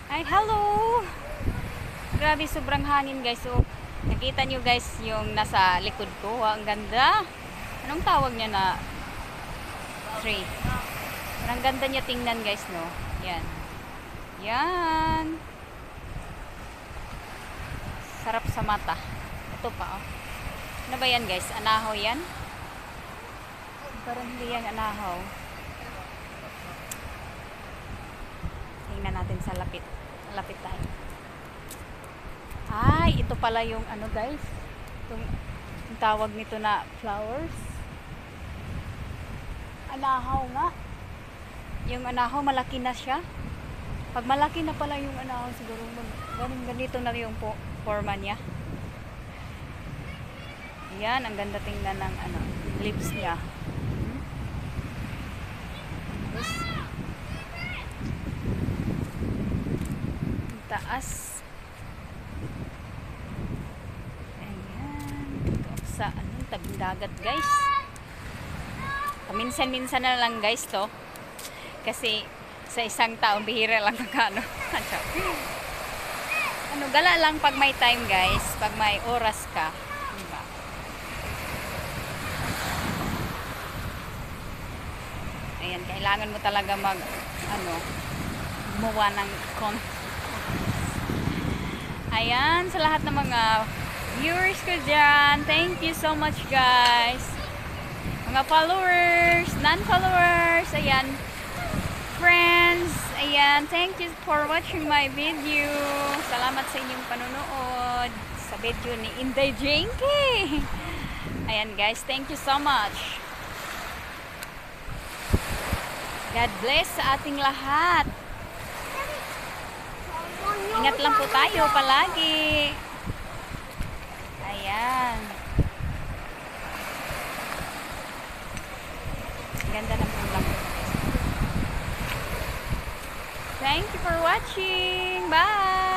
Ay, hello! Grabe, sobrang hangin guys. So, nakita nyo guys yung nasa likod ko. Wow, ang ganda. Anong tawag niya na tree? Ang ganda niya tingnan guys, no? Yan. Yan. Sarap sa mata. Ito pa, oh. Ano ba yan guys? Anahaw yan? Parang hindi yan anahaw. Tingnan natin sa lapit. Lapit tayo. Ay, ito pala yung ano guys. Yung tawag nito na flowers. Anahaw nga. Yung anahaw, malaki na siya. Pag malaki na pala yung anahaw, siguro ganito na yung forma niya. Yan, ang ganda tingnan ng ano, leaves niya. Tapos, taas. Ayan. Ito sa ano, tabing dagat guys. Paminsan-minsan na lang guys to. Kasi sa isang taong bihira lang magkano. Ano, gala lang pag may time guys. Pag may oras ka. Diba? Ayan, kailangan mo talaga gumawa ng content. Ayan, sa lahat ng mga viewers ko dyan, thank you so much guys. Mga followers, non-followers, ayan, friends, ayan, thank you for watching my video. Salamat sa inyong panonood sa video ni Inday Jenke. Ayan guys, thank you so much. God bless sa ating lahat. Ingat lang po tayo palagi. Ayan. Ganda ng pulang. Thank you for watching. Bye!